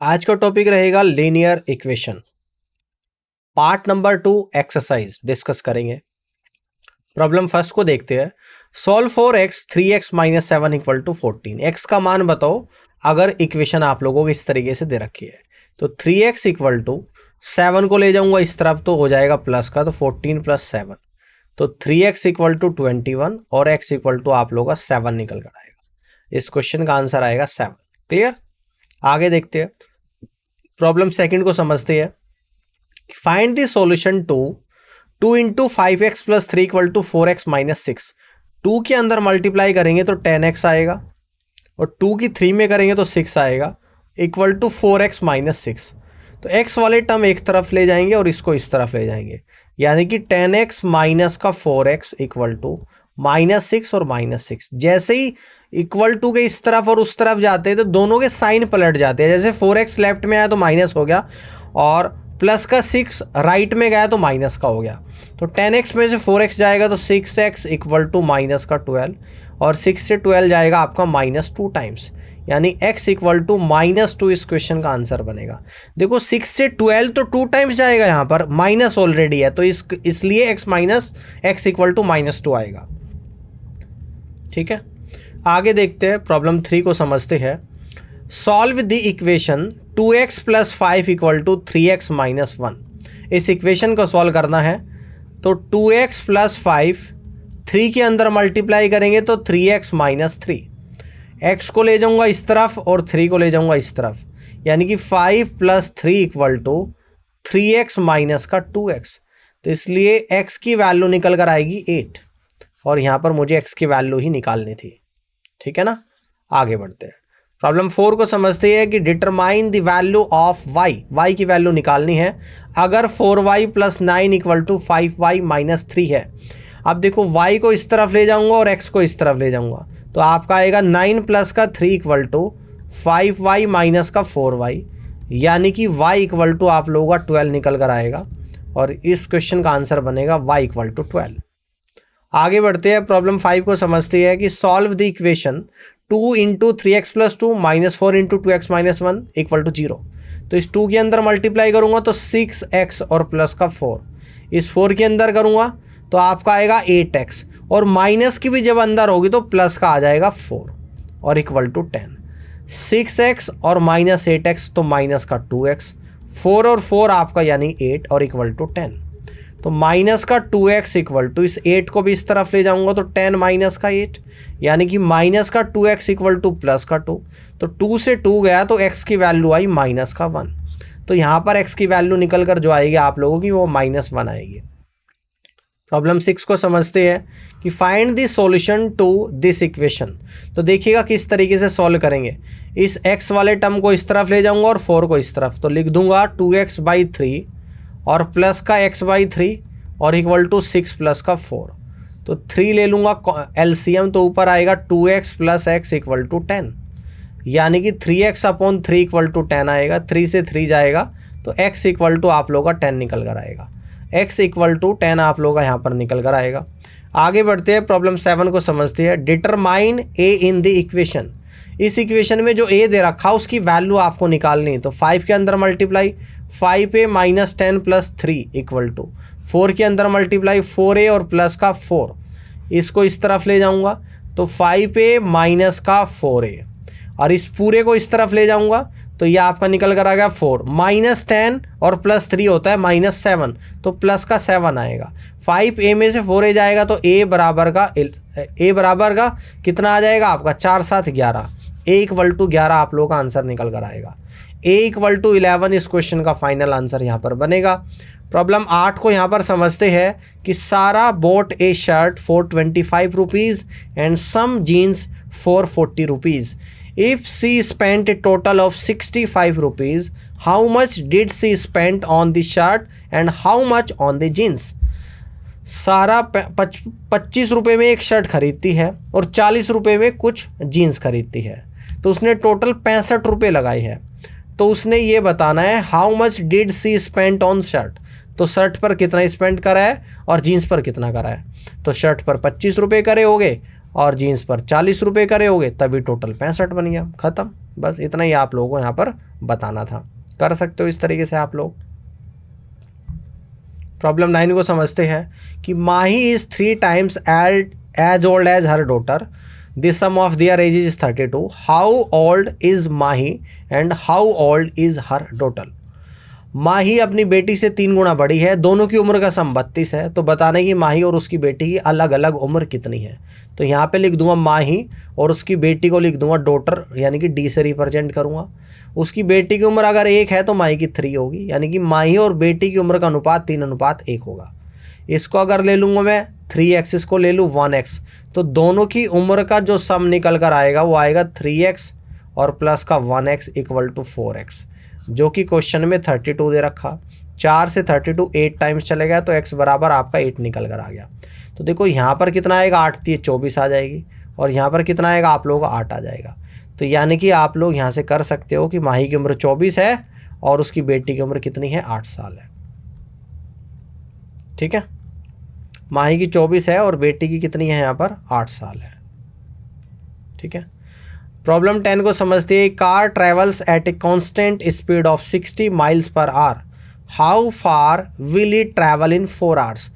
आज का टॉपिक रहेगा linear equation. Part number 2 exercise discuss करेंगे। प्रॉब्लम फर्स्ट को देखते हैं। Solve for x 3x minus 7 equal to 14। X का मान बताओ अगर इक्वेशन आप लोगों को इस तरीके से दे रखी है। तो 3x इक्वल टू 7 को ले जाऊंगा इस तरफ तो हो जाएगा प्लस का, तो 14 प्लस 7, तो 3x इक्वल टू 21 और x इक्वल टू आप लोगों का 7 निकल कर आएगा। इस क्वेश्चन का आंसर आएगा 7। क्लियर? आगे देखते हैं। प्रॉब्लम सेकंड को समझते हैं। Find the solution to 2 into 5x plus 3 equal to 4x minus 6। 2 के अंदर मल्टीप्लाई करेंगे तो 10x आएगा और 2 की 3 में करेंगे तो 6 आएगा इक्वल टू 4x माइनस 6। तो x वाले टर्म एक तरफ ले जाएंगे और इसको इस तरफ ले जाएंगे, यानी कि 10x माइनस का 4x इक्वल टू माइनस 6 और माइनस 6। जैसे ही इक्वल टू के इस तरफ और उस तरफ जाते हैं तो दोनों के साइन पलट जाते हैं। जैसे 4x लेफ्ट में आया तो माइनस हो गया और प्लस का 6 राइट में गया तो माइनस का हो गया। तो 10x में से 4x जाएगा तो 6x इक्वल टू माइनस का 12 और 6 से 12 जाएगा आपका माइनस 2 टाइम्स, यानी x इक्वल टू माइनस 2 इस क्वेश्चन का आंसर बनेगा। देखो 6 से 12 तो 2 टाइम्स जाएगा, यहाँ पर माइनस ऑलरेडी है तो इसलिए x minus x equal to minus 2 आएगा। ठीक है, आगे देखते हैं। प्रॉब्लम 3 को समझते हैं। Solve the equation 2x plus 5 equal to 3x minus 1। इस इक्वेशन को सॉल्व करना है तो 2x प्लस 5 3 के अंदर मल्टीप्लाई करेंगे तो 3x माइनस 3। x को ले जाऊंगा इस तरफ और 3 को ले जाऊंगा इस तरफ, यानी कि 5 plus 3 equal to 3x minus का 2x। तो इसलिए x की वैल्यू निकल कर आएगी 8 और यहाँ पर मुझे x की वैल्यू ही निकालनी थी। ठीक है ना, आगे बढ़ते हैं। प्रॉब्लम 4 को समझते हैं कि determine the value of y की वैल्यू निकालनी है अगर 4y plus 9 equal to 5y minus 3 है। अब देखो y को इस तरफ ले जाऊंगा और x को इस तरफ ले जाऊंगा तो आपका आएगा 9 प्लस का 3 इक्वल टू 5y माइनस का 4y, यानी कि y इक्वल टू आप लोगों का 12 निकल कर आएगा और इस क्वेश्चन का आंसर बनेगा y इक्वल टू 12। आगे बढ़ते हैं। प्रॉब्लम 5 को समझते हैं कि solve the equation 2 into 3x plus 2 minus 4 into 2x minus 1 equal to 0। तो इस 2 के अंदर मल्टीप्लाई करूंगा तो 6x और प्लस का 4, इस 4 के अंदर करूंगा तो आपका आएगा 8x और माइनस की भी जब अंदर होगी तो प्लस का आ जाएगा 4 और इक्वल टू 10। 6x और माइनस 8x तो माइनस का 2x, 4 और 4 आपका यानी 8 और इक्वल टू 10। तो माइनस का 2x इक्वल टू इस 8 को भी इस तरफ ले जाऊंगा तो 10 माइनस का 8, यानी कि माइनस का 2x इक्वल टू प्लस का 2। तो 2 से 2 गया तो x की वैल्यू आई माइनस का 1। तो यहाँ पर x की वैल्यू निकल कर जो आएगी आप लोगों की वो माइनस 1 आएगी। प्रॉब्लम 6 को समझते हैं कि find the solution to this equation. तो देखिएगा किस तरीके से सॉल्व करेंगे। इस x वाले टर्म को इस तरफ ले जाऊंगा और 4 को इस तरफ, तो लिख दूंगा 2x बाई 3 और प्लस का x बाई 3 और इक्वल टू 6 प्लस का 4। तो 3 ले लूँगा एलसीएम तो ऊपर आएगा 2x plus x equal to 10, यानी कि 3x अपॉन 3 इक्वल टू 10 आएगा। 3 से 3 जाएगा तो x इक्वल टू आप लोगों का 10 निकल कर आएगा। x इक्वल टू 10 आप लोगों का यहाँ पर निकल कर आएगा। आगे बढ़ते हैं। प्रॉब्लम 7 को समझते हैं। Determine a in the equation. इस इक्वेशन में जो a दे रखा उसकी वैल्यू आपको निकालनी है। तो 5 के अंदर multiply 5a minus 10 plus 3 equal to 4 के अंदर मल्टीप्लाई 4a और प्लस का 4, इसको इस तरफ ले जाऊंगा तो 5a माइनस का 4a और इस पूरे को इस तरफ ले जाऊंगा तो ये आपका निकल कर आ गया 4। माइनस 10 और प्लस 3 होता है माइनस 7, तो प्लस का 7 आएगा। 5a में से 4a जाएगा तो a बराबर का कितना आ जाएगा आपका 4 7 11, a इक्वल टू 11 आप लोगों का आंसर निकल कर आएगा। a इक्वल टू 11 इस क्वेश्चन का फाइनल आंसर यहाँ पर बनेगा। प्रॉब्लम 8 को यहाँ पर समझते हैं कि Sara bought a shirt for 25 rupees and some jeans for 40 rupees. If she spent a total of 65 rupees, how much did she spent on the shirt and how much on the jeans. Sara 25 रुपये में एक shirt खरीदती है और 40 रुपये में कुछ jeans खरीदती है, तो उसने टोटल 65 रुपये लगाए हैं। तो उसने ये बताना है how much did she spent on shirt. तो शर्ट पर कितना स्पेंड करा है और जीन्स पर कितना करा है। तो शर्ट पर 25 रुपये करे होंगे और जीन्स पर 40 रुपये करे होगे तभी टोटल 65 बन गया, ख़त्म। बस इतना ही आप लोगों को यहाँ पर बताना था। कर सकते हो इस तरीके से आप लोग। प्रॉब्लम 9 को समझते हैं कि Mahi is 3 times as old as her daughter, the sum of their age is 32, how old is Mahi and how old is her daughter. Mahi अपनी बेटी से 3 गुना बड़ी है, दोनों की उम्र का सम 32 है, तो बताने की माही और उसकी बेटी की अलग अलग उम्र कितनी है। तो यहाँ पे लिख दूंगा माही और उसकी बेटी को लिख दूंगा डॉटर, यानी कि डी से रिप्रेजेंट करूँगा। उसकी बेटी की उम्र अगर 1 है तो माही की 3 होगी, यानी कि माही और बेटी की उम्र का अनुपात 3:1 होगा। इसको अगर ले लूँगा मैं 3x, इसको ले लूँ 1x, तो दोनों की उम्र का जो सम निकल कर आएगा वो आएगा 3x और प्लस का 1x इक्वल टू 4x, जो कि क्वेश्चन में 32 दे रखा। 4 से 32 8 टाइम्स चले गया तो x बराबर आपका 8 निकल कर आ गया। तो देखो यहाँ पर कितना आएगा, 8 3 24 आ जाएगी, और यहाँ पर कितना आएगा आप लोगों का 8 आ जाएगा। तो यानी कि आप लोग यहाँ से कर सकते हो कि माही की उम्र 24 है और उसकी बेटी की उम्र कितनी है, 8 साल है। ठीक है, माही की 24 है और बेटी की कितनी है यहाँ पर, 8 साल है। ठीक है। प्रॉब्लम 10 को समझते हैं। Car travels eight a constant speed of 60 miles per hour, how far will it travel in 4 hours.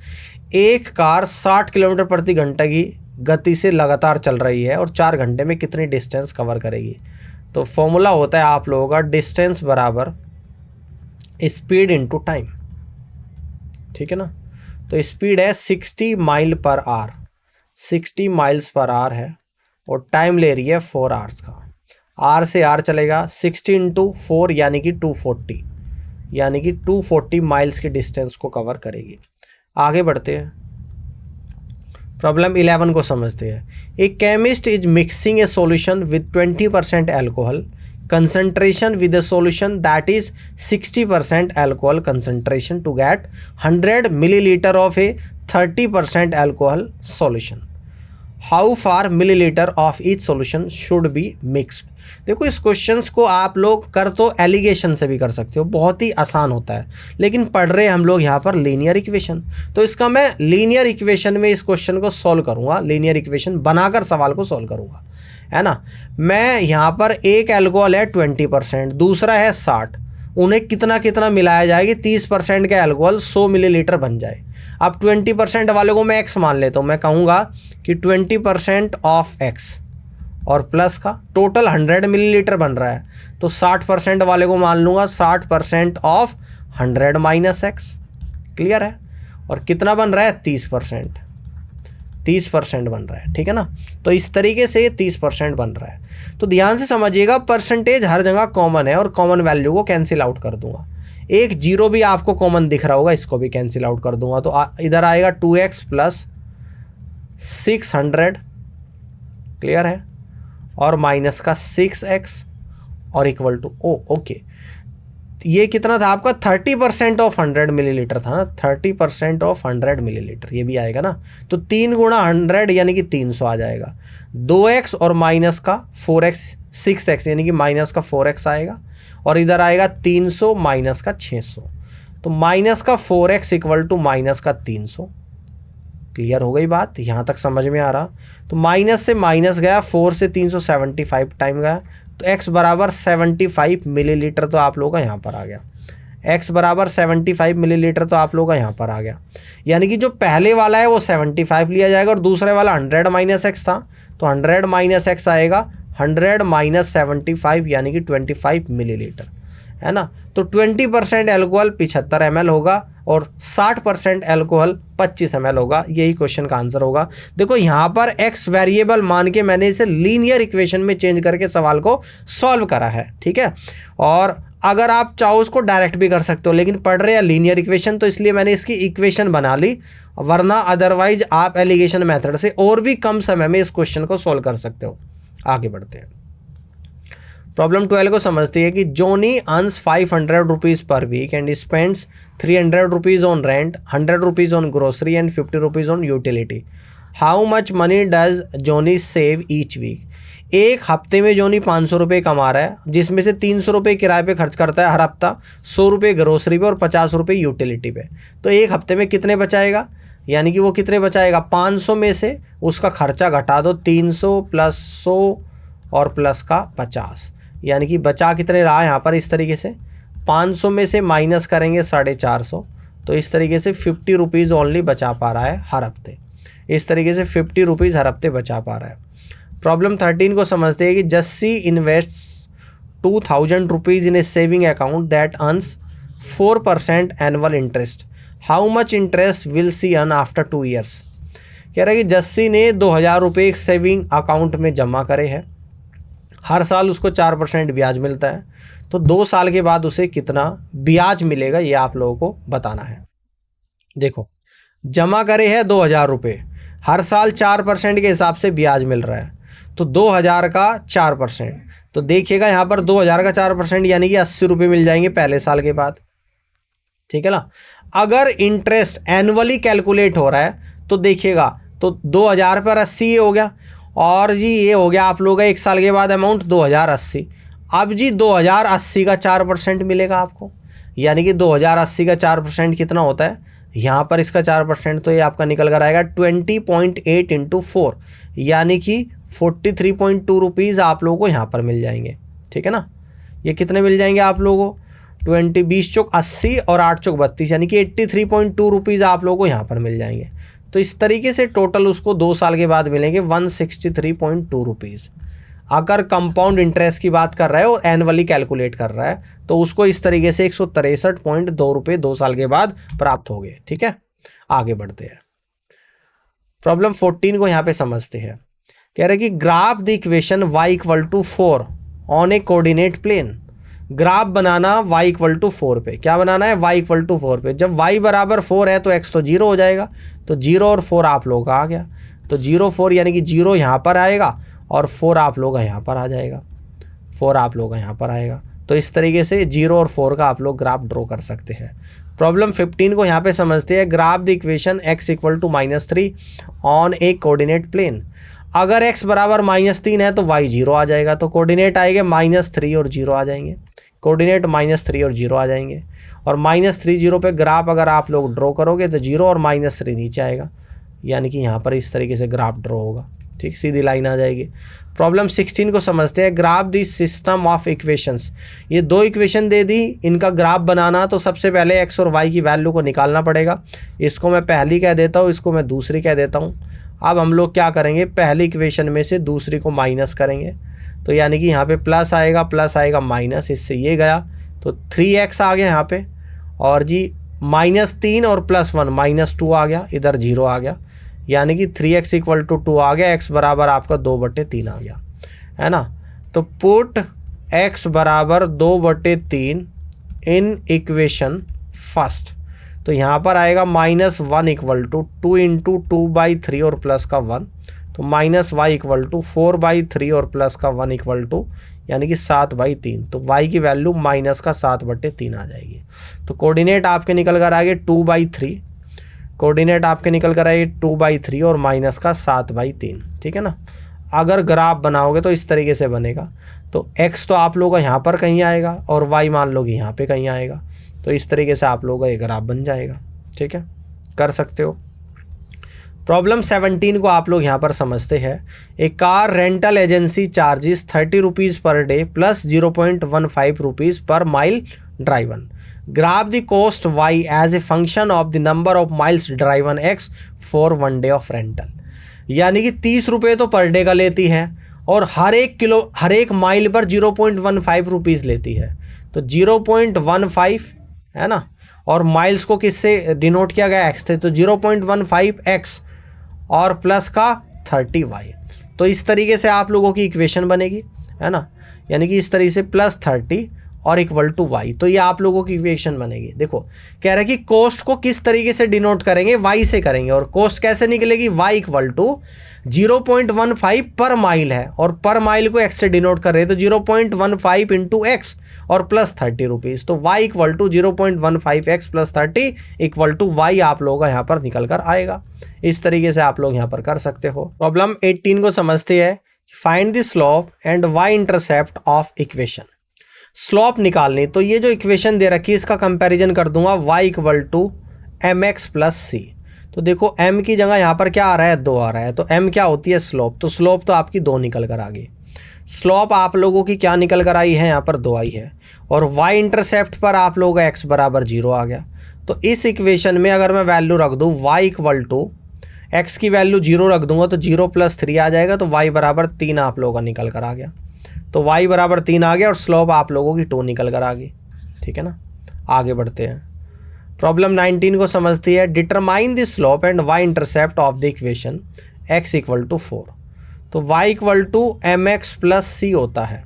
एक कार 60 किलोमीटर प्रति घंटा की गति से लगातार चल रही है और 4 घंटे में कितनी डिस्टेंस कवर करेगी। तो फॉर्मूला होता है आप लोगों का डिस्टेंस बराबर स्पीड इनटू टाइम। ठीक है ना, तो स्पीड है 60 mile per hour, 60 miles per hour है और टाइम ले रही है 4 आवर्स का। आर से आर चलेगा, 60 × 4 यानी कि 240, यानी कि 240 माइल्स की डिस्टेंस को कवर करेगी। आगे बढ़ते हैं, प्रॉब्लम 11 को समझते हैं। A chemist is mixing a solution with 20% alcohol concentration with a solution that is 60% alcohol concentration to get 100 milliliter of a 30% alcohol solution. How far milliliter of each solution should be mixed? देखो इस questions को आप लोग कर तो allegation से भी कर सकते हो, बहुत ही आसान होता है, लेकिन पढ़ रहे हम लोग यहाँ पर लीनियर इक्वेशन, तो इसका मैं लीनियर इक्वेशन में इस क्वेश्चन को सॉल्व करूँगा, लीनियर इक्वेशन बनाकर सवाल को सॉल्व करूँगा, है ना। मैं यहाँ पर एक एल्कोहल है 20%, दूसरा है 60, उन्हें कितना कितना मिलाया जाएगी, 30% का एल्कोहल 100 मिलीलीटर बन जाए। अब 20% वाले को मैं x मान लेता हूँ, मैं कहूँगा कि 20% ऑफ x और प्लस का टोटल 100 मिलीलीटर बन रहा है, तो 60% वाले को मान लूँगा 60% ऑफ 100 माइनस x। क्लियर है, और कितना बन रहा है 30%, 30% बन रहा है। ठीक है ना, तो इस तरीके से 30% बन रहा है। तो ध्यान से समझिएगा, परसेंटेज हर जगह कॉमन है और कॉमन वैल्यू को कैंसिल आउट कर दूंगा। एक जीरो भी आपको कॉमन दिख रहा होगा, इसको भी कैंसिल आउट कर दूंगा, तो इधर आएगा 2x प्लस 600, क्लियर है, और माइनस का 6x और इक्वल टू ओके। ये कितना था आपका, 30% ऑफ 100 मिलीलीटर था ना, 30% ऑफ 100 मिलीलीटर, ये भी आएगा ना, तो 3 गुणा 100 यानी कि 300 आ जाएगा। 2x और माइनस का 4x 6x यानी कि माइनस का 4x आएगा, और इधर आएगा 300 माइनस का 600, तो माइनस का 4x इक्वल टू माइनस का 300। क्लियर हो गई बात, यहाँ तक समझ में आ रहा। तो माइनस से माइनस गया, 4 से 375 टाइम गया, तो x बराबर 75 मिलीलीटर तो आप लोगों का यहाँ पर आ गया। x बराबर 75 मिलीलीटर तो आप लोगों का यहाँ पर आ गया, यानी कि जो पहले वाला है वो 75 लिया जाएगा और दूसरे वाला 100 माइनस x था, तो 100 माइनस x आएगा 100 माइनस 75 यानी कि 25 मिलीलीटर, है ना। तो 20% एल्कोहल 75 ml होगा और 60% एल्कोहल 25 ml होगा, यही क्वेश्चन का आंसर होगा। देखो यहाँ पर x वेरिएबल मान के मैंने इसे लीनियर इक्वेशन में चेंज करके सवाल को सॉल्व करा है, ठीक है। और अगर आप चाहो उसको डायरेक्ट भी कर सकते हो, लेकिन पढ़ रहे हैं लीनियर इक्वेशन तो इसलिए मैंने इसकी इक्वेशन बना ली, वरना अदरवाइज आप एलिगेशन मेथड से और भी कम समय में इस क्वेश्चन को सॉल्व कर सकते हो। आगे बढ़ते हैं, प्रॉब्लम 12 को समझती है कि Johnny earns 500 rupees per week and spends 300 rupees on rent, 100 rupees on grocery and 50 rupees on utility. How much money does Johnny save each week. एक हफ्ते में जोनी 500 रुपये कमा रहा है, जिसमें से 300 रुपये किराए पे खर्च करता है हर हफ्ता, 100 रुपये ग्रोसरी पे और 50 रुपये यूटिलिटी पे। तो एक हफ्ते में कितने बचाएगा, यानी कि वो कितने बचाएगा, 500 में से उसका खर्चा घटा दो, 300 प्लस 100 और प्लस का 50, यानी कि बचा कितने रहा यहाँ पर, इस तरीके से 500 में से माइनस करेंगे 450, तो इस तरीके से 50 रुपीज़ ओनली बचा पा रहा है हर हफ्ते। इस तरीके से 50 रुपीज़ हर हफ्ते बचा पा रहा है। प्रॉब्लम 13 को समझते हैं कि Jassi invests 2000 rupees in A saving account that earns 4% annual interest, how much interest will see earn after 2 years. कह रहा है कि जस्सी ने 2000 रुपये एक सेविंग अकाउंट में जमा करे हैं, हर साल उसको 4% ब्याज मिलता है, तो 2 साल के बाद उसे कितना ब्याज मिलेगा ये आप लोगों को बताना है। देखो, जमा करे हैं 2000 रुपये, हर साल 4% के हिसाब से ब्याज मिल रहा है, तो 2000 का 4%, तो देखिएगा यहाँ पर 2000 का 4% यानी कि 80 रुपये मिल जाएंगे पहले साल के बाद, ठीक है ना। अगर इंटरेस्ट एनुअली कैलकुलेट हो रहा है तो देखिएगा, तो 2000 पर 80 हो गया, और जी ये हो गया आप लोगों का 1 साल के बाद अमाउंट 2080। अब जी 2080 का 4% मिलेगा आपको, यानी कि 2080 का 4% कितना होता है, यहाँ पर इसका 4% तो ये आपका निकल कर आएगा 20.8 इंटू 4, यानी कि 43.2 रुपीज़ आप लोगों को यहाँ पर मिल जाएंगे, ठीक है ना। ये कितने मिल जाएंगे आप लोगों को, 20 चौक 80 और 8 चौक 32, यानी कि 83.2 रुपीज़ आप लोगों को यहाँ पर मिल जाएंगे। तो इस तरीके से टोटल उसको 2 साल के बाद मिलेंगे 163.2 रुपीज़। अगर कंपाउंड इंटरेस्ट की बात कर रहा है और एनुअली कैलकुलेट कर रहा है तो उसको इस तरीके से 163.2 रुपये 2 साल के बाद प्राप्त हो गए, ठीक है। आगे बढ़ते हैं, प्रॉब्लम 14 को यहाँ पे समझते हैं। कह रहे कि graph the equation y=4 on a coordinate plane. Graph बनाना y=4 पे, क्या बनाना है, y=4 पे। जब y बराबर 4 है तो x तो 0 हो जाएगा, तो 0 और 4 आप लोग का आ गया, तो 0 4 यानी कि 0 यहाँ पर आएगा और 4 आप लोग यहाँ पर आ जाएगा, 4 आप लोग यहाँ पर आएगा। तो इस तरीके से 0 और 4 का आप लोग ग्राफ ड्रॉ कर सकते हैं। प्रॉब्लम 15 को यहाँ पे समझते हैं। Graph the equation x=-3 on a coordinate plane. अगर x बराबर -3 है तो y 0 आ जाएगा, तो कोऑर्डिनेट आएंगे -3 और 0 आ जाएंगे, कोऑर्डिनेट -3 और 0 आ जाएंगे, और -3 0 पे ग्राफ अगर आप लोग ड्रॉ करोगे तो 0 और -3 नीचे आएगा, यानी कि यहाँ पर इस तरीके से ग्राफ ड्रॉ होगा, ठीक, सीधी लाइन आ जाएगी। प्रॉब्लम 16 को समझते हैं। Graph the system of equations. ये 2 इक्वेशन दे दी, इनका ग्राफ बनाना, तो सबसे पहले x और y की वैल्यू को निकालना पड़ेगा। इसको मैं पहली कह देता हूँ, इसको मैं दूसरी कह देता हूँ। अब हम लोग क्या करेंगे, पहली इक्वेशन में से दूसरी को माइनस करेंगे, तो यानी कि यहाँ पे प्लस आएगा माइनस, इससे ये गया तो 3x आ गया यहाँ पे, और जी -3 और +1 -2 आ गया, इधर 0 आ गया, यानी कि 3x = 2 आ गया, x बराबर आपका 2/3 आ गया, है ना। तो पुट x बराबर 2/3 इन इक्वेशन फर्स्ट, तो यहाँ पर आएगा -1 = 2 इंटू 2/3 और प्लस का 1, तो -y = 4/3 और प्लस का 1 = यानी कि 7/3, तो y की वैल्यू माइनस का 7/3 आ जाएगी। तो कोऑर्डिनेट आपके निकल कर आएंगे 2/3, कोऑर्डिनेट आपके निकल कर आएंगे 2/3 और माइनस का 7/3, ठीक है ना। अगर ग्राफ बनाओगे तो इस तरीके से बनेगा, तो x तो आप लोगों का यहाँ पर कहीं आएगा और y मान लो कि यहाँ पे कहीं आएगा, तो इस तरीके से आप लोगों का ये ग्राफ बन जाएगा, ठीक है, कर सकते हो। प्रॉब्लम 17 को आप लोग यहाँ पर समझते हैं। A car rental agency charges 30 rupees per day plus 0.15 rupees per mile driven. Graph the cost y as a function of the number of miles driven x for 1 day of rental. यानी कि 30 रुपये तो per day का लेती है और हर एक mile पर 0.15 रुपीज़ लेती है, तो 0.15 है ना, और माइल्स को किससे डिनोट किया गया, x से, तो 0.15x और प्लस का 30y। तो इस तरीके से आप लोगों की इक्वेशन बनेगी, है ना, यानी कि इस तरीके से +30 और =y, तो ये आप लोगों की इक्वेशन बनेगी। देखो कह रहा है कि कॉस्ट को किस तरीके से डिनोट करेंगे, y से करेंगे, और कॉस्ट कैसे निकलेगी, y = 0.15 पर माइल है और पर माइल को x से डिनोट कर रहे हैं, तो 0.15 इंटू x और प्लस 30 रुपीज़, तो y = 0.15x + 30 = y आप लोगों का यहाँ पर निकल कर आएगा। इस तरीके से आप लोग यहाँ पर कर सकते हो। प्रॉब्लम 18 को समझते हैं। Find the slope and y intercept of equation. Slope निकालनी, तो ये जो इक्वेशन दे रखी है इसका कंपैरिजन कर दूंगा, y = mx + c। तो देखो m की जगह यहाँ पर क्या आ रहा है, 2 आ रहा है, तो m क्या होती है, स्लोप। तो स्लोप तो आपकी 2 निकल कर आ गई। स्लोप आप लोगों की क्या निकल कर आई है, यहाँ पर 2 आई है। और y इंटरसेप्ट पर आप लोगों का x बराबर 0 आ गया। तो इस इक्वेशन में अगर मैं वैल्यू रख दूँ y इक्वल टू x की वैल्यू 0 रख दूंगा तो 0 + 3 आ जाएगा, तो y बराबर 3 आप लोगों का निकल कर आ गया। तो y बराबर 3 आ गया और स्लोप आप लोगों की 2 निकल कर आ गई। ठीक है ना, आगे बढ़ते हैं। प्रॉब्लम 19 को समझती है। Determine the slope and y intercept of the equation x equal to 4। तो y equal to mx + c होता है।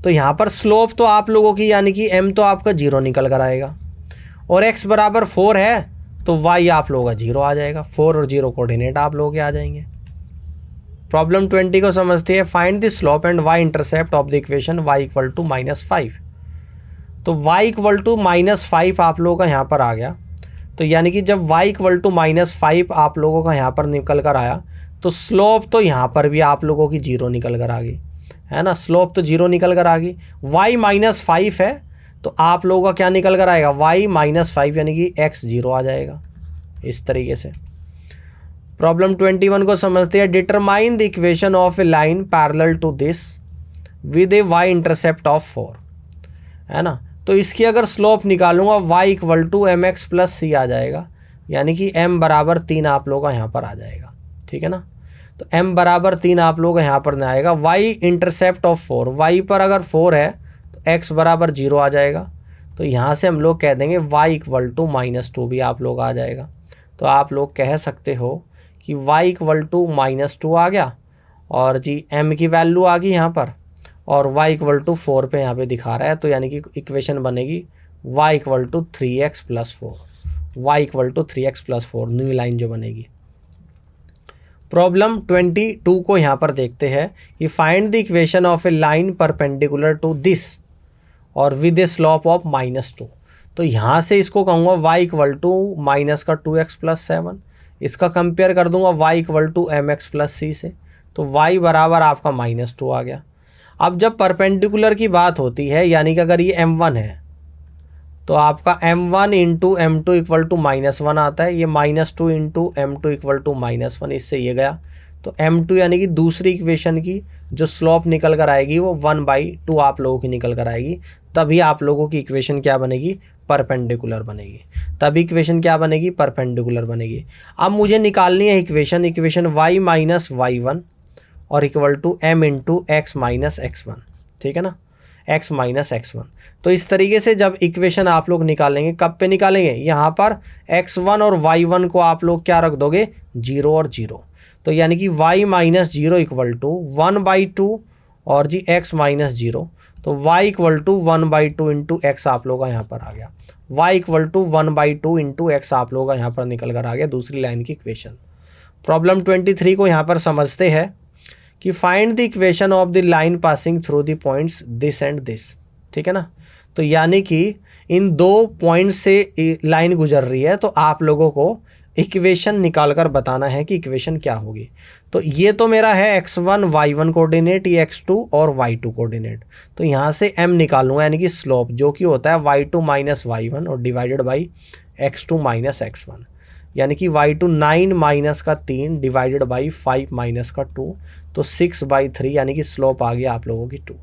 तो यहाँ पर स्लोप तो आप लोगों की यानी कि m तो आपका 0 निकल कर आएगा और x बराबर 4 है तो y आप लोगों का 0 आ जाएगा। 4 और 0 कोऑर्डिनेट आप लोगों के आ जाएंगे। प्रॉब्लम 20 को समझती है। Find the slope and y intercept of the equation y equal to -5। तो y इक्वल टू -5 आप लोगों का यहाँ पर आ गया। तो यानी कि जब y इक्वल टू -5 आप लोगों का यहाँ पर निकल कर आया तो स्लोप तो यहाँ पर भी आप लोगों की 0 निकल कर आ गई, है ना। स्लोप तो 0 निकल कर आ गई। y -5 है तो आप लोगों का क्या निकल कर आएगा, y -5 यानी कि x 0 आ जाएगा इस तरीके से। प्रॉब्लम 21 को समझते हैं। Determine the equation of a line parallel to this with a y intercept of 4, है ना। तो इसकी अगर स्लोप निकालूंगा y equal to mx + c आ जाएगा, यानी कि m बराबर 3 आप लोगों का यहाँ पर आ जाएगा। ठीक है ना, तो m बराबर 3 आप लोगों का यहाँ पर नहीं आएगा। y इंटरसेप्ट ऑफ 4, y पर अगर 4 है तो x बराबर 0 आ जाएगा। तो यहाँ से हम लोग कह देंगे y इक्वल टू -2 भी आप लोग आ जाएगा। तो आप लोग कह सकते हो कि y इक्वल टू -2 आ गया और जी m की वैल्यू आ गई यहाँ पर और y इक्वल टू 4 पे यहाँ पे दिखा रहा है। तो यानी कि इक्वेशन बनेगी y equal to 3x + 4, y equal to 3x + 4 new line जो बनेगी। प्रॉब्लम 22 को यहाँ पर देखते हैं कि find the equation of a line perpendicular to this और विद ए स्लोप ऑफ -2। तो यहाँ से इसको कहूँगा y इक्वल टू -2x + 7, इसका कंपेयर कर दूंगा y equal to mx + c से, तो y बराबर आपका -2 आ गया। अब जब परपेंडिकुलर की बात होती है यानी कि अगर ये m1 है तो आपका m1 into m2 equal to -1 आता है, ये -2 इंटू m2 इक्वल टू -1, इससे ये गया। तो m2 यानी कि दूसरी इक्वेशन की जो स्लोप निकल कर आएगी वो 1/2 आप लोगों की निकल कर आएगी। तभी आप लोगों की इक्वेशन क्या बनेगी, परपेंडिकुलर बनेगी। तभी इक्वेशन क्या बनेगी, परपेंडिकुलर बनेगी। अब मुझे निकालनी है इक्वेशन y -y1 और equal to m into x -x1। ठीक है ना, x -x1। तो इस तरीके से जब इक्वेशन आप लोग निकालेंगे, कब पे निकालेंगे, यहाँ पर x1 और y1 को आप लोग क्या रख दोगे, 0 और 0। तो यानी कि y -0 इक्वल टू 1/2 और जी x -0, तो y equal to 1/2 into x आप लोग का यहाँ पर आ गया। y equal to 1/2 into x आप लोग का यहाँ पर निकल कर आ गया दूसरी लाइन की इक्वेशन। प्रॉब्लम 23 को यहाँ पर समझते हैं कि find the equation of the line passing through the points this and this. ठीक है ना, तो यानी कि इन दो पॉइंट से लाइन गुजर रही है तो आप लोगों को इक्वेशन निकाल कर बताना है कि इक्वेशन क्या होगी। तो ये तो मेरा है x1 y1 कोऑर्डिनेट, ये x2 और y2 कोऑर्डिनेट। तो यहाँ से m निकालूंगा यानी कि स्लोप जो कि होता है y2 - y1 और डिवाइडेड बाई x2 - x1, यानी कि y2 9 - 3 डिवाइडेड बाई 5 - 2, तो 6/3 यानी कि स्लोप आ गया आप लोगों की 2।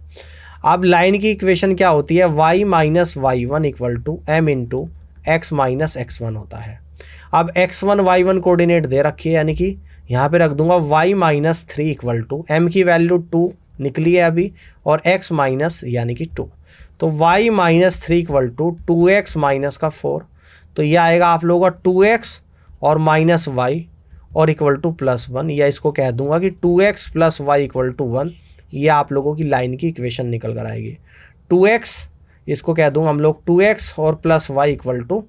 अब लाइन की इक्वेशन क्या होती है, y -y1 equal to m into x -x1 होता है। अब x1 y1 कोऑर्डिनेट दे रखी है यानी कि यहाँ पे रख दूंगा y -3 इक्वल टू m की वैल्यू 2 निकली है अभी और x माइनस यानी कि 2, तो y -3 इक्वल टू 2x - 4, तो ये आएगा आप लोगों का 2x और -y और इक्वल टू +1, या इसको कह दूंगा कि 2x + y इक्वल टू 1। ये आप लोगों की लाइन की इक्वेशन निकल कर आएगी। 2x इसको कह दूंगा हम लोग 2x और +y इक्वल टू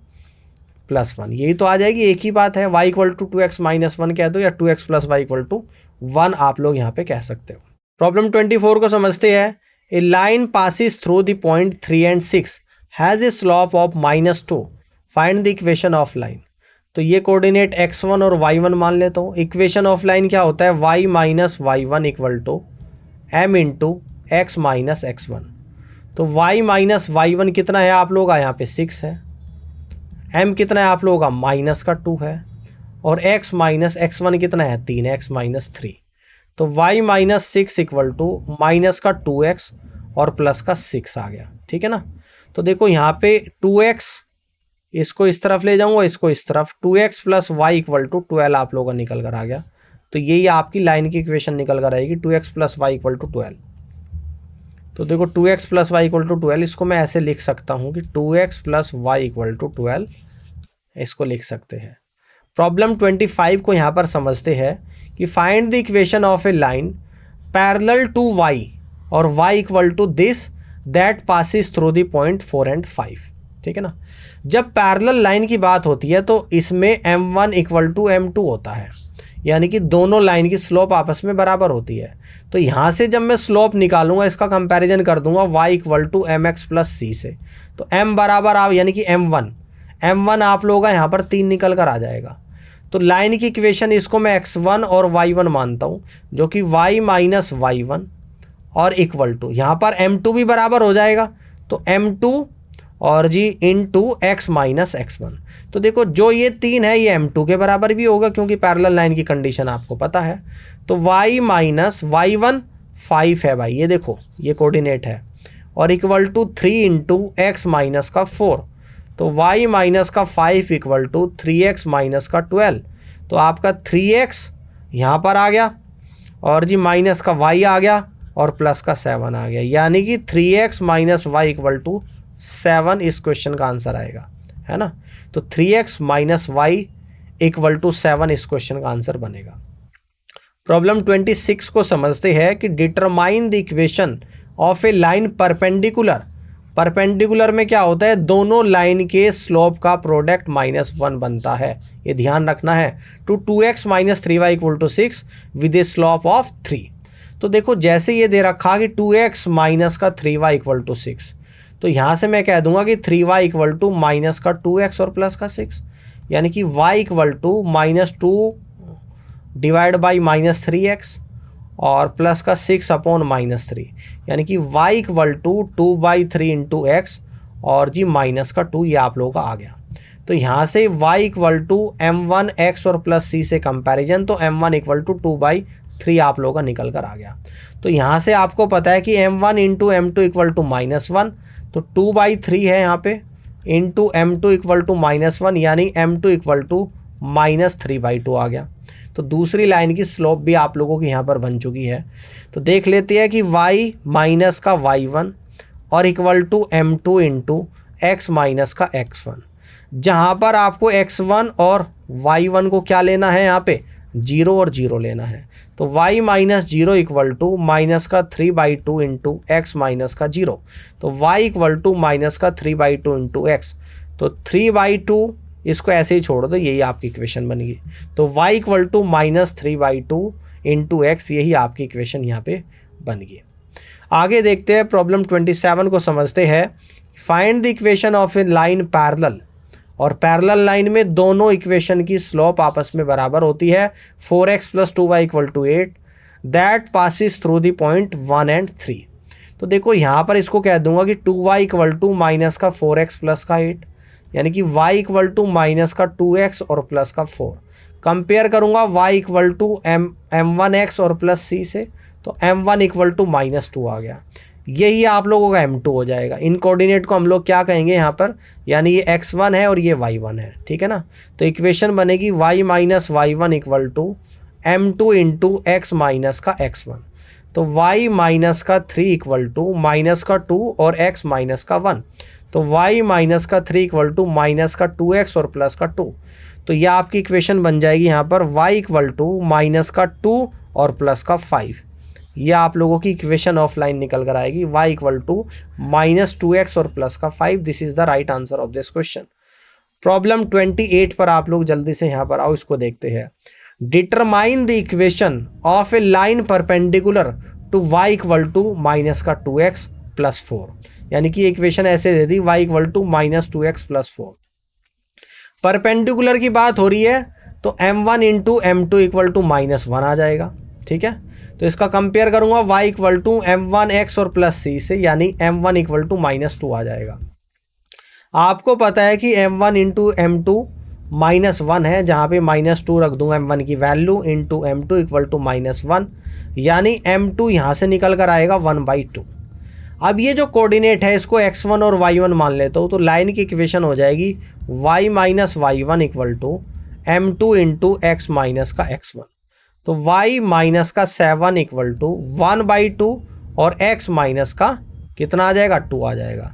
+1, यही तो आ जाएगी, एक ही बात है। y इक्वल टू 2x - 1 कह दो या 2x + y इक्वल टू 1 आप लोग यहाँ पे कह सकते हो। प्रॉब्लम 24 को समझते हैं। A line passes through the point 3 and 6 has a slope of -2, find the equation of line. तो ये कोऑर्डिनेट x1 और y1 मान लेता हूँ। इक्वेशन ऑफ लाइन क्या होता है, y -y1 equal to m into x -x1। तो y -y1 कितना है आप लोगों का, यहाँ पे 6 है, m कितना है आप लोगों का -2 है, और x माइनस x1 कितना है 3x माइनस 3, तो y minus 6 equal to minus का 2x और प्लस का 6 आ गया। ठीक है ना। तो देखो यहाँ पे 2x, इसको इस तरफ ले जाऊंगा, इसको इस तरफ, 2x plus Y equal to 12 आप लोगों का निकल कर आ गया। तो यही आपकी लाइन की इक्वेशन निकल कर आएगी, 2x plus Y equal to 12। तो देखो 2x plus Y equal to 12, इसको मैं ऐसे लिख सकता हूँ कि 2x plus Y equal to 12, इसको लिख सकते हैं। प्रॉब्लम 25 को यहाँ पर समझते हैं कि find the equation of a line parallel to y और y equal to this that passes through the point 4 and 5। ठीक है ना। जब पैरेलल लाइन की बात होती है तो इसमें m1 इक्वल टू m2 होता है, यानी कि दोनों लाइन की स्लोप आपस में बराबर होती है। तो यहाँ से जब मैं स्लोप निकालूंगा, इसका कंपैरिजन कर दूंगा y equal to m x plus c से, तो m बराबर आप यानी कि m1 आप लोगों का यहाँ पर 3 निकल कर आ जाएगा। तो लाइन की इक्वेशन इसको मैं x1 और y1 मानता हूँ, जो कि y माइनस y1 और इक्वल टू यहाँ पर m2 भी बराबर हो जाएगा, तो m2 और जी इनटू x माइनस x1। तो देखो जो ये 3 है ये m2 के बराबर भी होगा, क्योंकि पैरेलल लाइन की कंडीशन आपको पता है। तो y माइनस y1 5 है भाई, ये देखो ये कोऑर्डिनेट है, और equal to 3 into x minus का 4, तो y माइनस का 5 इक्वल टू 3x माइनस का 12। तो आपका 3x यहाँ पर आ गया, और जी माइनस का y आ गया, और प्लस का 7 आ गया, यानी कि 3x minus Y equal to 7 इस क्वेश्चन का आंसर आएगा, है ना। तो 3x minus Y equal to 7 इस क्वेश्चन का आंसर बनेगा। प्रॉब्लम 26 को समझते हैं कि determine the equation of a line perpendicular. Perpendicular में क्या होता है, दोनों लाइन के स्लोप का प्रोडक्ट -1 बनता है, ये ध्यान रखना है। To 2x minus 3y equal to 6 with a slope of 3। तो देखो जैसे ये दे रखा कि 2x माइनस का 3y इक्वल टू 6, तो यहाँ से मैं कह दूंगा कि 3y इक्वल टू माइनस का 2x और प्लस का 6, यानी कि y equal to -2 divide by -3x और प्लस का 6 अपॉन -3, यानी कि y equal to 2/3 into x और जी माइनस का 2, ये आप लोगों का आ गया। तो यहाँ से y इक्वल टू m1x और प्लस c से कंपैरिजन, तो m1 इक्वल टू 2/3 आप लोगों का निकल कर आ गया। तो यहाँ से आपको पता है कि m1 into m2 equal to -1, तो 2/3 है यहाँ पे, इंटू m2 इक्वल टू -1, यानी m2 इक्वल टू -3/2 आ गया। तो दूसरी लाइन की स्लोप भी आप लोगों की यहाँ पर बन चुकी है। तो देख लेते हैं कि y माइनस का y1 और equal to m2 into x minus का x1, जहाँ पर आपको x1 और y1 को क्या लेना है, यहाँ पे 0 और 0 लेना है। तो y minus 0 equal to minus का 3/2 इंटू एक्स माइनस का 0, तो y इक्वल टू माइनस का 3/2 इंटू एक्स, तो 3/2 इसको ऐसे ही छोड़ दो, यही आपकी इक्वेशन बन गई। तो y equal to -3/2 into x, यही आपकी इक्वेशन यहाँ पे बन गई। आगे देखते हैं, प्रॉब्लम 27 को समझते हैं। Find the equation of a line parallel, और पैरेलल लाइन में दोनों इक्वेशन की स्लोप आपस में बराबर होती है। 4x plus 2y equal to 8 that passes through the point 1 and 3। तो देखो यहाँ पर इसको कह दूंगा कि 2y इक्वल टू माइनस का 4x प्लस का 8, यानी कि y इक्वल टू माइनस का 2x और प्लस का 4। कंपेयर करूँगा y इक्वल टू m1x और प्लस c से, तो m1 इक्वल टू -2 आ गया, यही आप लोगों का m2 हो जाएगा। इन कोऑर्डिनेट को हम लोग क्या कहेंगे यहाँ पर, यानी ये x1 है और ये y1 है, ठीक है ना। तो इक्वेशन बनेगी y minus y1 equal to m2 into x minus का x1। तो y माइनस का 3 इक्वल टू माइनस का 2 और x माइनस का 1, तो y माइनस का 3 इक्वल टू माइनस का 2x और प्लस का 2। तो यह आपकी इक्वेशन बन जाएगी यहाँ पर y इक्वल टू माइनस का 2 और प्लस का 5। यह आप लोगों की इक्वेशन ऑफ लाइन निकल कर आएगी, y इक्वल टू -2x और प्लस का 5। This is the right answer of this question. Problem 28 पर आप लोग जल्दी से यहाँ पर आओ, इसको देखते हैं। Determine the equation of a line perpendicular to y equal to minus का 2x प्लस 4, यानी कि इक्वेशन ऐसे दे दी y equal to -2x plus 4। Perpendicular की बात हो रही है तो m1 into m2 equal to -1 आ जाएगा, ठीक है। तो इसका कंपेयर करूंगा y इक्वल टू m1x और प्लस c से, यानी m1 इक्वल टू -2 आ जाएगा। आपको पता है कि m1 इंटू m2 -1 है, जहाँ पे -2 रख दूंगा m1 की value into m2 equal to -1, यानी m2 यहाँ से निकल कर आएगा 1/2। अब ये जो कोऑर्डिनेट है इसको x1 और y1 मान लेता हूँ, तो लाइन की इक्वेशन हो जाएगी y minus y1 equal to m2 into x minus का x1। तो y माइनस का 7 इक्वल टू 1/2 और x माइनस का कितना आ जाएगा, 2 आ जाएगा।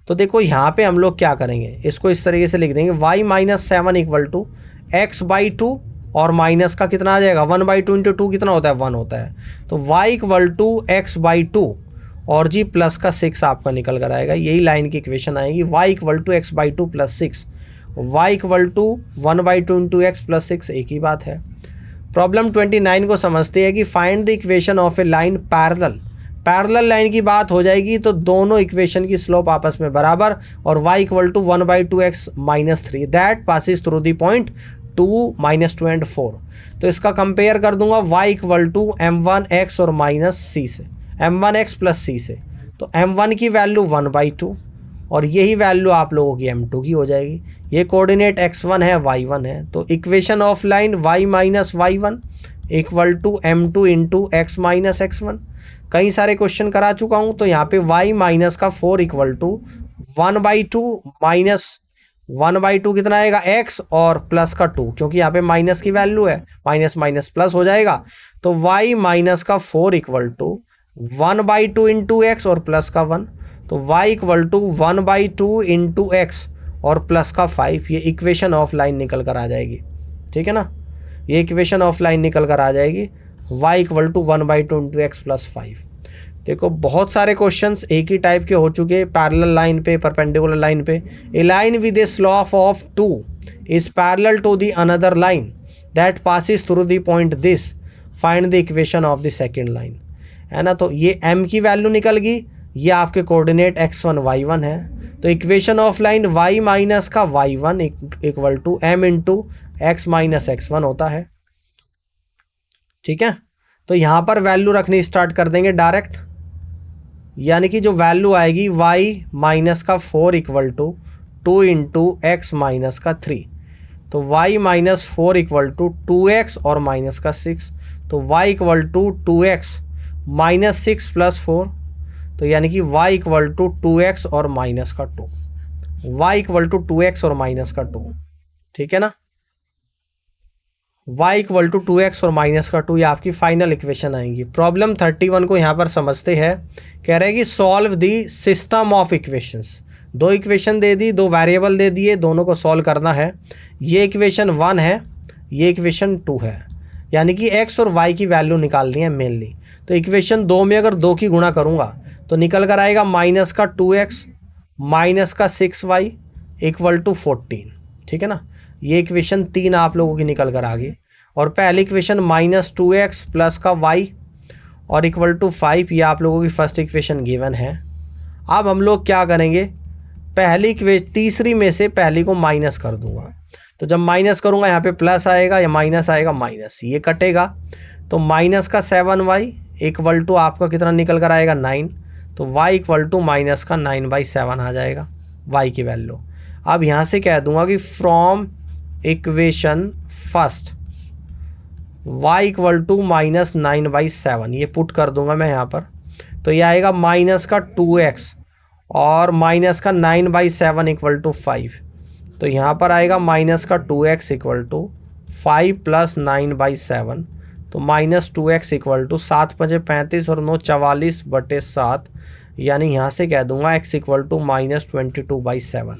तो देखो यहाँ पे हम लोग क्या करेंगे, इसको इस तरीके से लिख देंगे y minus 7 equal to x/2 और माइनस का कितना आ जाएगा 1/2 इंटू 2 कितना होता है 1 होता है। तो y इक्वल टू x/2 और जी प्लस का 6 आपका निकल कर आएगा। यही लाइन की इक्वेशन आएगी y equal to x/2 plus 6, y equal to 1/2 into x plus 6, एक ही बात है। प्रॉब्लम 29 को समझते हैं कि find the equation of a line parallel. Parallel line की बात हो जाएगी तो दोनों इक्वेशन की स्लोप आपस में बराबर और y equal to 1/2x minus 3 that passes through the point 2, -2 and 4। तो इसका कंपेयर कर दूंगा y इक्वल टू m1x और माइनस c से, m1x प्लस c से। तो m1 की वैल्यू 1/2 और यही वैल्यू आप लोगों की m2 की हो जाएगी। ये कोऑर्डिनेट x1 है y1 है, तो equation of line y minus y1 equal to m2 into x minus x1। कई सारे क्वेश्चन करा चुका हूँ, तो यहाँ पे y माइनस का 4 इक्वल टू 1/2 माइनस 1/2 कितना आएगा x और प्लस का 2, क्योंकि यहाँ पे माइनस की वैल्यू है, माइनस माइनस प्लस हो जाएगा। तो y माइनस का 4 इक्वल टू 1/2 इंटू एक्स और प्लस का 1, तो y equal to 1/2 into x और प्लस का 5। ये इक्वेशन ऑफ लाइन निकल कर आ जाएगी, ठीक है ना, ये इक्वेशन ऑफ लाइन निकल कर आ जाएगी y equal to 1/2 into x plus 5। देखो बहुत सारे क्वेश्चंस एक ही टाइप के हो चुके हैं पैरेलल लाइन पे, परपेंडिकुलर लाइन पे। A line with a slope of 2 is parallel to the another line that passes through the point this, find the equation of the second line, है ना। तो ये m की वैल्यू निकल गई, ये आपके कोऑर्डिनेट x1 y1 है। तो equation of line y minus का y1 equal to m into x minus x1 होता है, ठीक है। तो यहाँ पर वैल्यू रखनी स्टार्ट कर देंगे डायरेक्ट, यानी कि जो वैल्यू आएगी y माइनस का 4 equal to 2 into x minus का 3। तो y minus 4 equal to 2x और माइनस का 6, तो y equal to 2x minus 6 plus 4, तो यानी कि y इक्वल टू 2x और माइनस का 2, y इक्वल टू 2x और माइनस का 2, ठीक है ना। y इक्वल टू 2x और माइनस का 2, ये आपकी फाइनल इक्वेशन आएंगी। प्रॉब्लम 31 को यहाँ पर समझते हैं। कह रहे हैं कि solve the system of equations. दो इक्वेशन दे दी, दो वेरिएबल दे दिए, दोनों को सॉल्व करना है। ये इक्वेशन 1 है, ये इक्वेशन 2 है, यानी कि x और y की वैल्यू निकालनी है मेनली। तो इक्वेशन 2 में अगर 2 की गुणा करूँगा तो निकल कर आएगा माइनस का 2x माइनस का 6y इक्वल टू 14, ठीक है ना। ये इक्वेशन 3 आप लोगों की निकल कर आ गई। और पहली इक्वेशन माइनस 2x प्लस का y और इक्वल टू 5, ये आप लोगों की फर्स्ट इक्वेशन गिवन है। अब हम लोग क्या करेंगे, तीसरी में से पहली को माइनस कर दूंगा। तो जब माइनस करूंगा यहाँ पे प्लस आएगा या माइनस आएगा, माइनस, ये कटेगा। तो माइनस का 7y इक्वल टू आपका कितना निकल कर आएगा 9। तो y इक्वल टू माइनस का 9/7 आ जाएगा y की वैल्यू। अब यहाँ से कह दूंगा कि from equation first y equal to minus 9/7, ये पुट कर दूंगा मैं यहाँ पर। तो ये आएगा माइनस का 2x और माइनस का 9/7 इक्वल टू 5। तो यहाँ पर आएगा माइनस का 2x इक्वल टू 5 प्लस 9/7। तो माइनस 2x इक्वल टू 7×5 35 और 9 44/7, यानी यहाँ से कह दूंगा x इक्वल टू माइनस 22/7।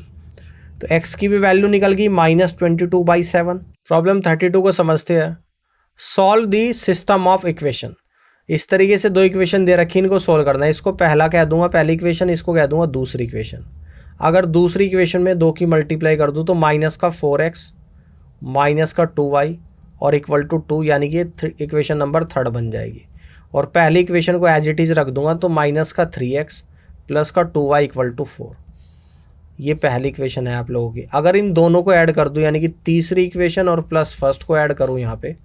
तो x की भी वैल्यू निकल गई माइनस 22/7। प्रॉब्लम 32 को समझते हैं। Solve the system of equation. इस तरीके से दो इक्वेशन दे रखी, इनको सोल्व करना है। इसको पहला कह दूंगा पहली इक्वेशन, इसको कह दूंगा दूसरी इक्वेशन। अगर दूसरी इक्वेशन में 2 की मल्टीप्लाई कर दूं तो माइनस का 4x माइनस का 2y और इक्वल टू 2, यानी कि इक्वेशन नंबर 3 बन जाएगी। और पहली इक्वेशन को एज इट इज़ रख दूंगा तो माइनस का 3x प्लस का 2y इक्वल टू 4, ये पहली इक्वेशन है आप लोगों की। अगर इन दोनों को ऐड कर दूं, यानी कि तीसरी इक्वेशन और प्लस फर्स्ट को ऐड करूं यहाँ पे,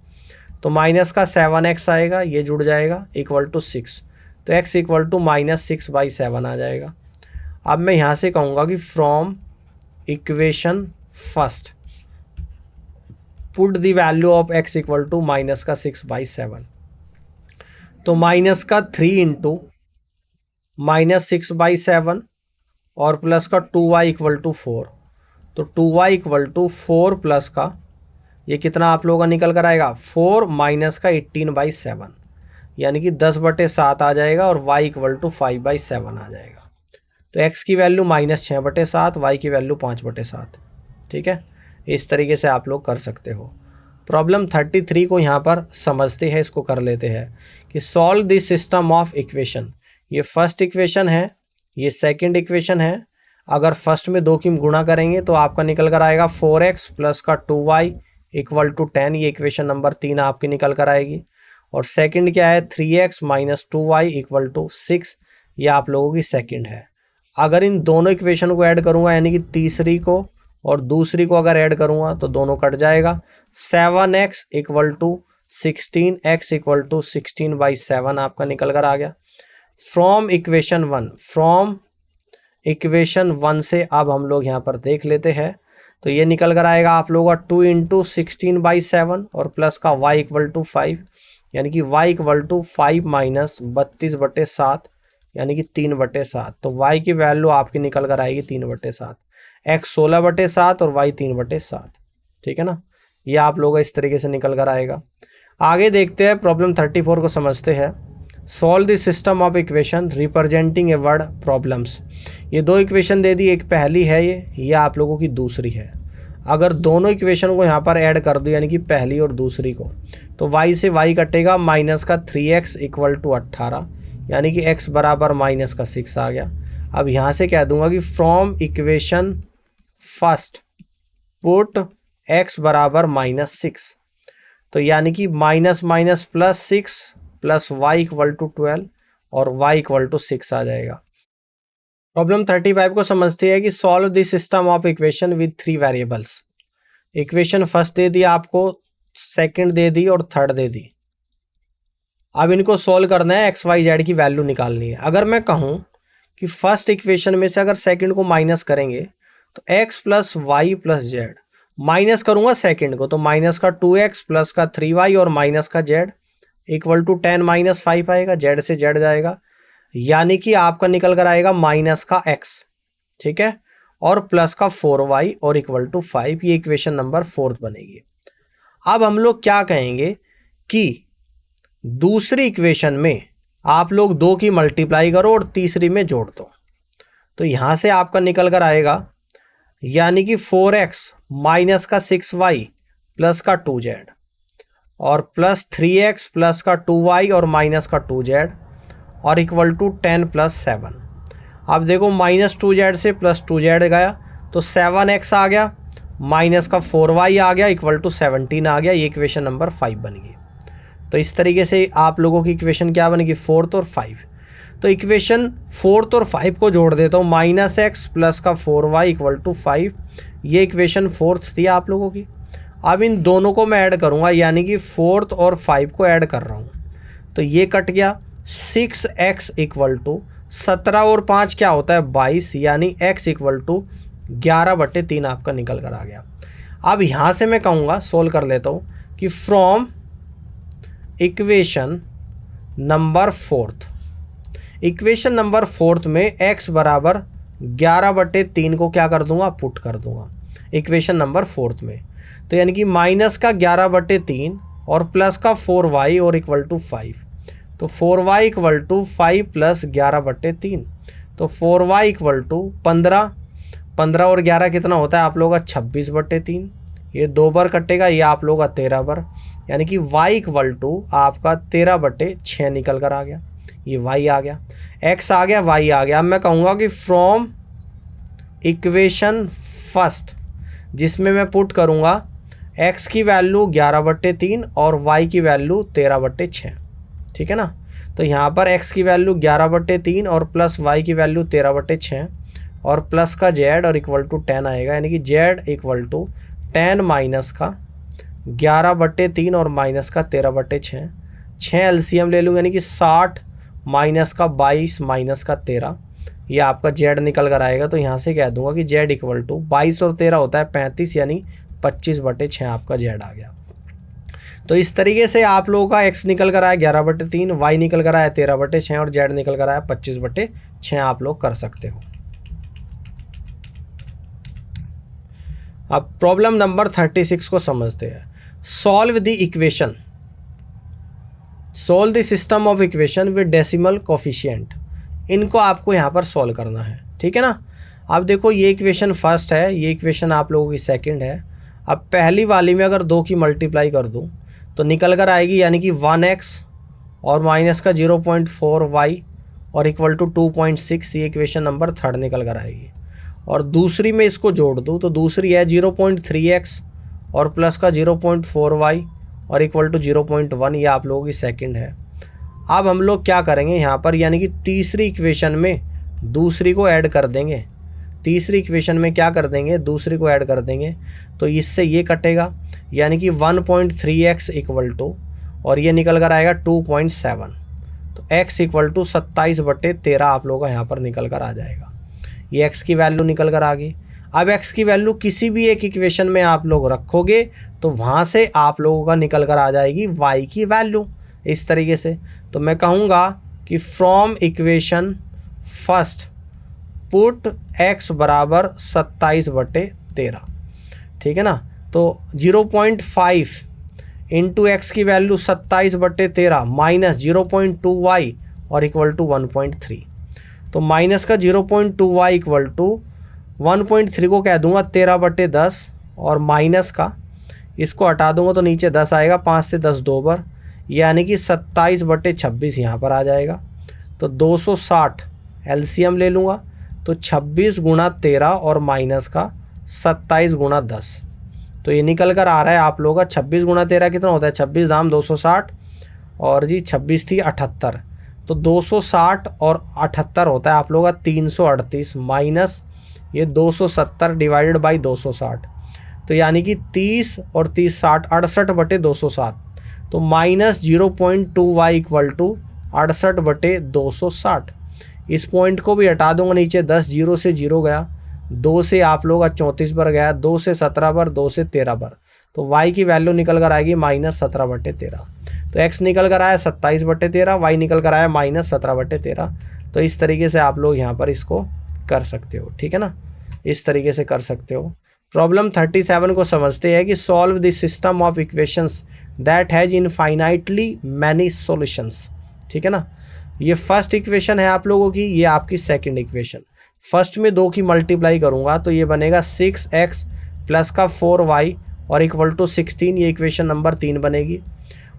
तो माइनस का 7x आएगा, ये जुड़ जाएगा, इक्वल टू 6। तो x इक्वल टू माइनस 6/7 आ जाएगा। अब मैं यहाँ से कहूँगा कि from equation first put the value of x equal to minus का 6/7, तो माइनस का 3 इंटू माइनस 6/7 और प्लस का 2y इक्वल टू 4, तो 2y इक्वल टू 4 प्लस का ये कितना आप लोगों का निकल कर आएगा 4 माइनस का 18/7, यानी कि 10/7 आ जाएगा और y इक्वल टू 5/7 आ जाएगा। तो x की वैल्यू -6/7, y की वैल्यू 5/7। ठीक है, इस तरीके से आप लोग कर सकते हो। प्रॉब्लम 33 को यहाँ पर समझते हैं, इसको कर लेते हैं कि solve this system of equation. ये फर्स्ट इक्वेशन है, ये सेकंड इक्वेशन है। अगर फर्स्ट में 2 की गुणा करेंगे तो आपका निकल कर आएगा 4x प्लस का 2y इक्वल टू 10, ये इक्वेशन नंबर 3 आपकी निकल कर आएगी। और सेकंड क्या है 3x minus 2y equal to 6, ये आप लोगों की सेकंड है। अगर इन दोनों इक्वेशन को ऐड करूँगा, यानी कि तीसरी को और दूसरी को अगर ऐड करूँगा तो दोनों कट जाएगा। 7x equal to 16, x equal to 16/7 आपका निकल कर आ गया। फ्रॉम इक्वेशन 1 से अब हम लोग यहाँ पर देख लेते हैं, तो ये निकल कर आएगा आप लोगों का 2 इंटू 16/7 और प्लस का y इक्वल टू 5, यानी कि y इक्वल टू 5 माइनस 32/7, यानी कि 3/7। तो y की वैल्यू आपकी निकल कर आएगी 3/7, x 16/7 और y 3/7। ठीक है ना, ये आप लोगों का इस तरीके से निकल कर आएगा। आगे देखते हैं, प्रॉब्लम 34 को समझते हैं। Solve the system of equation representing a word problems. ये 2 इक्वेशन दे दी, एक पहली है ये आप लोगों की दूसरी है। अगर दोनों इक्वेशन को यहाँ पर ऐड कर दो, यानी कि पहली और दूसरी को, तो y से y कटेगा, माइनस का 3x इक्वल टू 18, यानी कि x बराबर माइनस का 6 आ गया। अब यहाँ से कह दूंगा कि from equation first put x बराबर -6, तो यानी कि minus minus plus 6 plus y equal to 12 और y इक्वल टू 6 आ जाएगा। प्रॉब्लम 35 को समझते हैं कि solve the system of equation with 3 variables. Equation first दे दी आपको, सेकंड दे दी और थर्ड दे दी। अब इनको सॉल्व करना है, x y z की वैल्यू निकालनी है। अगर मैं कहूँ कि फर्स्ट इक्वेशन में से अगर सेकंड को माइनस करेंगे तो x plus y plus z, minus करूँगा सेकंड को तो माइनस का 2x प्लस का 3y और माइनस का z इक्वल टू 10 माइनस 5 आएगा, z से z जाएगा, यानी कि आपका निकल कर आएगा माइनस का x। ठीक है, और प्लस का 4y और इक्वल टू 5, ये इक्वेशन नंबर 4 बनेगी। अब हम लोग क्या कहेंगे कि दूसरी इक्वेशन में आप लोग 2 की मल्टीप्लाई करो और तीसरी में जोड़ दो, तो यहाँ से आपका निकल कर आएगा, यानी कि 4x माइनस का 6y प्लस का 2z और प्लस 3x प्लस का 2y और माइनस का 2z और इक्वल टू 10 प्लस 7। अब देखो माइनस 2z से प्लस 2z गया तो 7x आ गया, माइनस का 4y आ गया, इक्वल टू 17 आ गया, ये इक्वेशन नंबर 5 बन गई। तो इस तरीके से आप लोगों की इक्वेशन क्या बनेगी 4 और 5। तो इक्वेशन 4 और 5 को जोड़ देता हूँ, माइनस एक्स प्लस का 4y इक्वल टू 5, ये इक्वेशन 4 थी आप लोगों की। अब इन दोनों को मैं ऐड करूँगा, यानी कि 4 और 5 को ऐड कर रहा हूँ, तो ये कट गया। 6x इक्वल टू 17 और 5 क्या होता है 22, यानी x इक्वल टू 11/3 आपका निकल कर आ गया। अब यहाँ से मैं कहूँगा, सोल्व कर लेता हूँ कि from equation number 4, equation number 4 में x बराबर 11/3 को क्या कर दूंगा पुट कर दूंगा इक्वेशन नंबर 4 में, तो यानी कि माइनस का 11/3 और प्लस का 4y और इक्वल टू 5, तो 4y इक्वल टू 5 प्लस 11/3, तो 4y इक्वल टू 15, 15 और 11 कितना होता है आप लोगों का 26/3, ये 2 बार कटेगा, ये आप लोगों का 13 बार, यानी कि y इक्वल टू आपका 13/6 निकल कर आ गया, ये y आ गया, x आ गया, y आ गया। अब मैं कहूँगा कि फ्रॉम इक्वेशन फर्स्ट, जिसमें मैं पुट करूँगा x की वैल्यू 11/3 और y की वैल्यू 13/6, ठीक है ना। तो यहाँ पर x की वैल्यू 11/3 और प्लस y की वैल्यू 13/6 और प्लस का z और इक्वल टू 10 आएगा, यानी कि z इक्वल टू 10 माइनस का 11/3 और माइनस का 13/6, 6 एलसीएम ले लूँगा, यानी कि 60 माइनस का 22 माइनस का 13, ये आपका z निकल कर आएगा। तो यहाँ से कह दूंगा कि z इक्वल टू 22 और 13 होता है 35, यानी 25/6 आपका जेड आ गया। तो इस तरीके से आप लोगों का एक्स निकल कर आया 11/3, वाई निकल कर आया 13/6 और जेड निकल कर आया 25/6 आप लोग कर सकते हो। अब प्रॉब्लम नंबर 36 को समझते हैं। Solve the equation, solve the system of equation with decimal coefficient. इनको आपको यहाँ पर सॉल्व करना है, ठीक है ना। अब देखो ये इक्वेशन फर्स्ट है, ये इक्वेशन आप लोगों की सेकंड है। अब पहली वाली में अगर 2 की मल्टीप्लाई कर दूँ तो निकल कर आएगी, यानी कि 1x और माइनस का 0.4y और इक्वल टू 2.6, ये इक्वेशन नंबर थर्ड निकल कर आएगी। और दूसरी में इसको जोड़ दूँ तो दूसरी है 0.3x और प्लस का 0.4y और इक्वल टू 0.1, ये आप लोगों की सेकंड है। अब हम लोग क्या करेंगे यहाँ पर, यानी कि तीसरी इक्वेशन में दूसरी को ऐड कर देंगे। तीसरी इक्वेशन में क्या कर देंगे, दूसरी को ऐड कर देंगे तो इससे ये कटेगा, यानी कि 1.3x इक्वल टू, और ये निकल कर आएगा 2.7, तो x इक्वल टू 27/13 आप लोगों का यहाँ पर निकल कर आ जाएगा। ये x की वैल्यू निकल कर आ गई। अब x की वैल्यू किसी भी एक इक्वेशन में आप लोग रखोगे तो वहाँ से आप लोगों का निकल कर आ जाएगी y की वैल्यू इस तरीके से। तो मैं कहूँगा कि from equation first put x बराबर 27/13, ठीक है ना। तो 0.5 इंटू एक्स की वैल्यू 27/13 माइनस 0.2y और इक्वल टू 1.3, तो माइनस का 0.2y इक्वल टू 1.3 को कह दूंगा 13/10 और माइनस का इसको हटा दूंगा तो नीचे 10 आएगा, 5 से 10 2 बार, यानी कि 27/26 यहाँ पर आ जाएगा। तो 260 एलसीएम ले लूँगा तो 26 गुणा 13 और माइनस का 27 गुणा 10, तो ये निकल कर आ रहा है आप लोगों का 26 गुणा 13 कितना होता है, 26 दाम 260 और जी 26 थी 78, तो 260 और 78 होता है आप लोगों का 338 माइनस ये 270 डिवाइडेड बाई 260, तो यानी कि 30 और 30 60 68/260, तो माइनस 0.2y इक्वल टू 68/260। इस पॉइंट को भी हटा दूंगा नीचे, 10 0 से 0 गया, 2 से आप लोग 34 पर गया, 2 से 17 पर, 2 से 13 पर, तो y की वैल्यू निकल कर आएगी माइनस 17/13। तो x निकल कर आया 27/13, y निकल कर आया माइनस 17/13। तो इस तरीके से आप लोग यहाँ पर इसको कर सकते हो, ठीक है ना, इस तरीके से कर सकते हो। प्रॉब्लम 37 को समझते हैं कि solve the system of equations that has infinitely many solutions, ठीक है ना। ये फर्स्ट इक्वेशन है आप लोगों की, ये आपकी सेकंड इक्वेशन। फर्स्ट में 2 की मल्टीप्लाई करूंगा तो ये बनेगा 6x प्लस का 4y और इक्वल टू 16, ये इक्वेशन नंबर 3 बनेगी।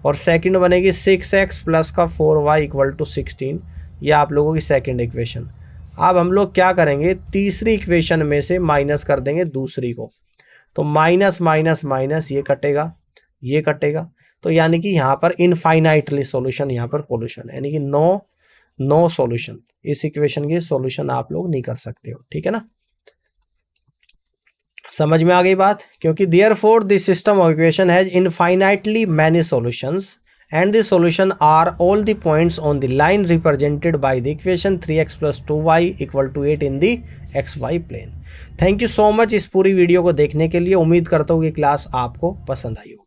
और सेकंड बनेगी 6x प्लस का 4y इक्वल टू 16, ये आप लोगों की सेकंड इक्वेशन। अब हम लोग क्या करेंगे, तीसरी इक्वेशन में से माइनस कर देंगे दूसरी को, तो माइनस माइनस माइनस ये कटेगा, ये कटेगा, तो यानी कि यहाँ पर इनफाइनाइटली सॉल्यूशन, यहाँ पर कोल्यूशन, यानी कि नो सॉल्यूशन, इस इक्वेशन की सॉल्यूशन आप लोग नहीं कर सकते हो, ठीक है ना। समझ में आ गई बात, क्योंकि therefore this system of equation has infinitely many solutions and the solution are all the points on the line represented by the equation 3x plus 2y equal to 8 in the xy plane। Thank you so much इस पूरी video को देखने के लिए। उम्मीद करता हूँ कि क्लास आपको पसंद आई हो।